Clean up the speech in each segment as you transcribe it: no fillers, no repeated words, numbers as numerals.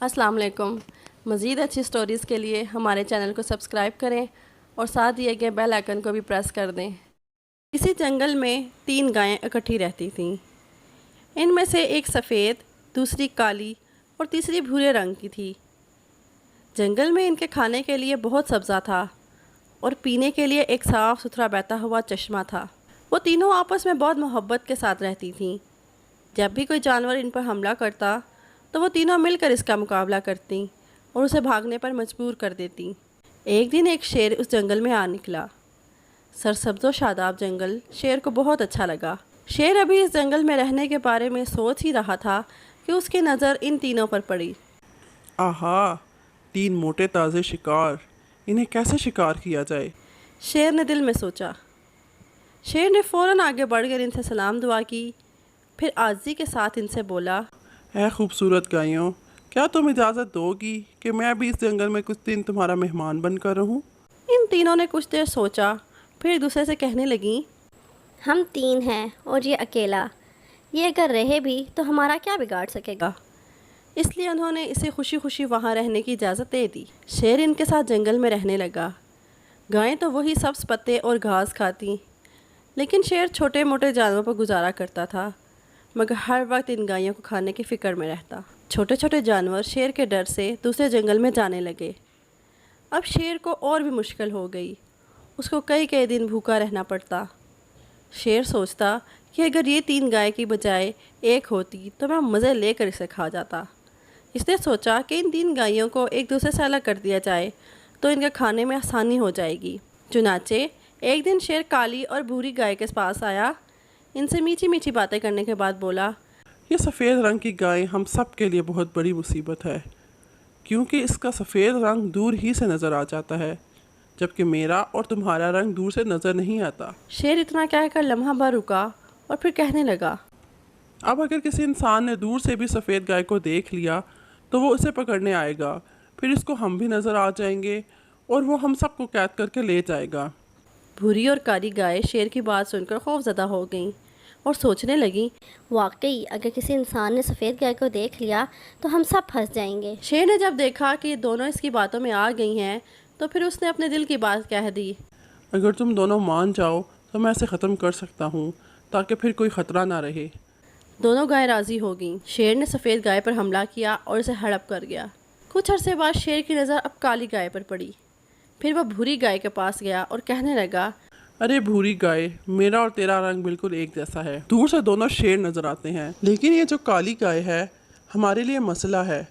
السلام علیکم۔ مزید اچھی سٹوریز کے لیے ہمارے چینل کو سبسکرائب کریں اور ساتھ دیے گئے بیل آئکن کو بھی پریس کر دیں۔ کسی جنگل میں 3 گائیں اکٹھی رہتی تھیں۔ ان میں سے ایک سفید، دوسری کالی اور تیسری بھورے رنگ کی تھی۔ جنگل میں ان کے کھانے کے لیے بہت سبزہ تھا اور پینے کے لیے ایک صاف ستھرا بہتا ہوا چشمہ تھا۔ وہ تینوں آپس میں بہت محبت کے ساتھ رہتی تھیں۔ جب بھی کوئی جانور ان پر حملہ کرتا تو وہ تینوں مل کر اس کا مقابلہ کرتیں اور اسے بھاگنے پر مجبور کر دیتیں۔ ایک دن ایک شیر اس جنگل میں آ نکلا۔ سرسبز و شاداب جنگل شیر کو بہت اچھا لگا۔ شیر ابھی اس جنگل میں رہنے کے بارے میں سوچ ہی رہا تھا کہ اس کی نظر ان تینوں پر پڑی۔ آہا، 3 موٹے تازے شکار، انہیں کیسے شکار کیا جائے؟ شیر نے دل میں سوچا۔ شیر نے فوراً آگے بڑھ کر ان سے سلام دعا کی، پھر عاجزی کے ساتھ ان سے بولا، اے خوبصورت گایوں، کیا تم اجازت دو گی کہ میں بھی اس جنگل میں کچھ دن تمہارا مہمان بن کر رہوں؟ ان تینوں نے کچھ دیر سوچا، پھر ایک دوسرے سے کہنے لگیں، ہم 3 ہیں اور یہ اکیلا، یہ اگر رہے بھی تو ہمارا کیا بگاڑ سکے گا؟ اس لیے انہوں نے اسے خوشی خوشی وہاں رہنے کی اجازت دے دی۔ شیر ان کے ساتھ جنگل میں رہنے لگا۔ گائیں تو وہی سبز پتے اور گھاس کھاتیں، لیکن شیر چھوٹے موٹے جانوروں پر گزارا کرتا تھا، مگر ہر وقت ان گائیوں کو کھانے کی فکر میں رہتا۔ چھوٹے چھوٹے جانور شیر کے ڈر سے دوسرے جنگل میں جانے لگے۔ اب شیر کو اور بھی مشکل ہو گئی، اس کو کئی دن بھوکا رہنا پڑتا۔ شیر سوچتا کہ اگر یہ 3 گائے کی بجائے ایک ہوتی تو میں مزے لے کر اسے کھا جاتا۔ اس نے سوچا کہ ان 3 گائیوں کو ایک دوسرے سے الگ کر دیا جائے تو ان کے کھانے میں آسانی ہو جائے گی۔ چنانچہ ایک دن شیر کالی اور بھوری گائے کے پاس آیا، ان سے میٹھی میٹھی باتیں کرنے کے بعد بولا، یہ سفید رنگ کی گائے ہم سب کے لیے بہت بڑی مصیبت ہے، کیونکہ اس کا سفید رنگ دور ہی سے نظر آ جاتا ہے، جبکہ میرا اور تمہارا رنگ دور سے نظر نہیں آتا۔ شیر اتنا کہہ کر لمحہ بھر رکا اور پھر کہنے لگا، اب اگر کسی انسان نے دور سے بھی سفید گائے کو دیکھ لیا تو وہ اسے پکڑنے آئے گا، پھر اس کو ہم بھی نظر آ جائیں گے اور وہ ہم سب کو قید کر کے لے جائے گا۔ بھوری اور کالی گائے شیر کی بات سن کر خوف زدہ ہو گئیں اور سوچنے لگیں، واقعی اگر کسی انسان نے سفید گائے کو دیکھ لیا تو ہم سب پھنس جائیں گے۔ شیر نے جب دیکھا کہ یہ دونوں اس کی باتوں میں آ گئی ہیں تو پھر اس نے اپنے دل کی بات کہہ دی، اگر تم دونوں مان جاؤ تو میں اسے ختم کر سکتا ہوں تاکہ پھر کوئی خطرہ نہ رہے۔ دونوں گائے راضی ہو گئیں۔ شیر نے سفید گائے پر حملہ کیا اور اسے ہڑپ کر گیا۔ کچھ عرصے بعد شیر کی نظر اب کالی گائے پر پڑی۔ پھر وہ بھوری گائے کے پاس گیا اور کہنے لگا، ارے بھوری گائے، میرا اور تیرا رنگ بالکل ایک جیسا ہے، دور سے دونوں شیر نظر آتے ہیں، لیکن یہ جو کالی گائے ہے ہمارے لیے مسئلہ ہے،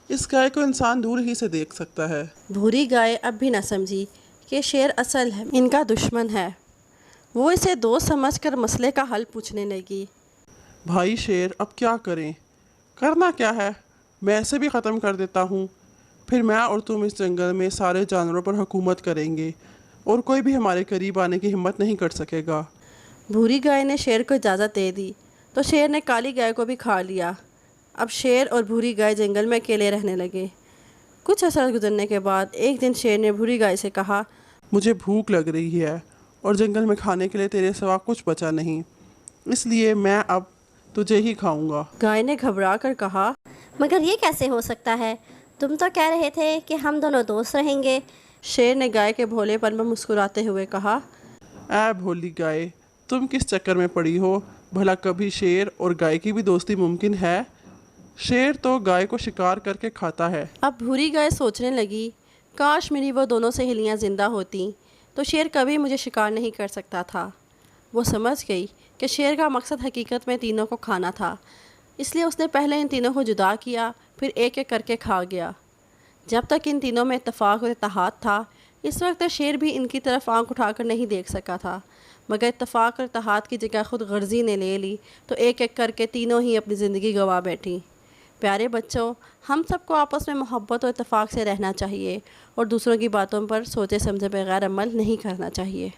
اس گائے کو انسان دور ہی سے دیکھ سکتا ہے۔ بھوری گائے اب بھی نہ سمجھی کہ شیر اصل ہے ان کا دشمن ہے۔ وہ اسے دوست سمجھ کر مسئلے کا حل پوچھنے لگی، بھائی شیر، اب کیا کریں؟ کرنا کیا ہے، میں اسے بھی ختم کر دیتا ہوں، پھر میں اور تم اس جنگل میں سارے جانوروں پر حکومت کریں گے اور کوئی بھی ہمارے قریب آنے کی ہمت نہیں کر سکے گا۔ بھوری گائے نے شیر کو اجازت دے دی تو شیر نے کالی گائے کو بھی کھا لیا۔ اب شیر اور بھوری گائے جنگل میں اکیلے رہنے لگے۔ کچھ عرصہ گزرنے کے بعد ایک دن شیر نے بھوری گائے سے کہا، مجھے بھوک لگ رہی ہے اور جنگل میں کھانے کے لیے تیرے سوا کچھ بچا نہیں، اس لیے میں اب تجھے ہی کھاؤں گا۔ گائے نے گھبرا کر کہا، مگر یہ کیسے ہو سکتا ہے؟ تم تو کہہ رہے تھے کہ ہم دونوں دوست رہیں گے۔ شیر نے گائے کے بھولے پن پر مسکراتے ہوئے کہا، اے بھولی گائے، تم کس چکر میں پڑی ہو؟ بھلا کبھی شیر اور گائے کی بھی دوستی ممکن ہے؟ شیر تو گائے کو شکار کر کے کھاتا ہے۔ اب بھوری گائے سوچنے لگی، کاش میری وہ دونوں سہیلیاں زندہ ہوتیں تو شیر کبھی مجھے شکار نہیں کر سکتا تھا۔ وہ سمجھ گئی کہ شیر کا مقصد حقیقت میں تینوں کو کھانا تھا، اس لیے اس نے پہلے ان تینوں کو جدا کیا، پھر ایک ایک کر کے کھا گیا۔ جب تک ان تینوں میں اتفاق اور اتحاد تھا، اس وقت شیر بھی ان کی طرف آنکھ اٹھا کر نہیں دیکھ سکا تھا، مگر اتفاق اور اتحاد کی جگہ خود غرضی نے لے لی تو ایک ایک کر کے تینوں ہی اپنی زندگی گنوا بیٹھیں۔ پیارے بچوں، ہم سب کو آپس میں محبت اور اتفاق سے رہنا چاہیے اور دوسروں کی باتوں پر سوچے سمجھے بغیر عمل نہیں کرنا چاہیے۔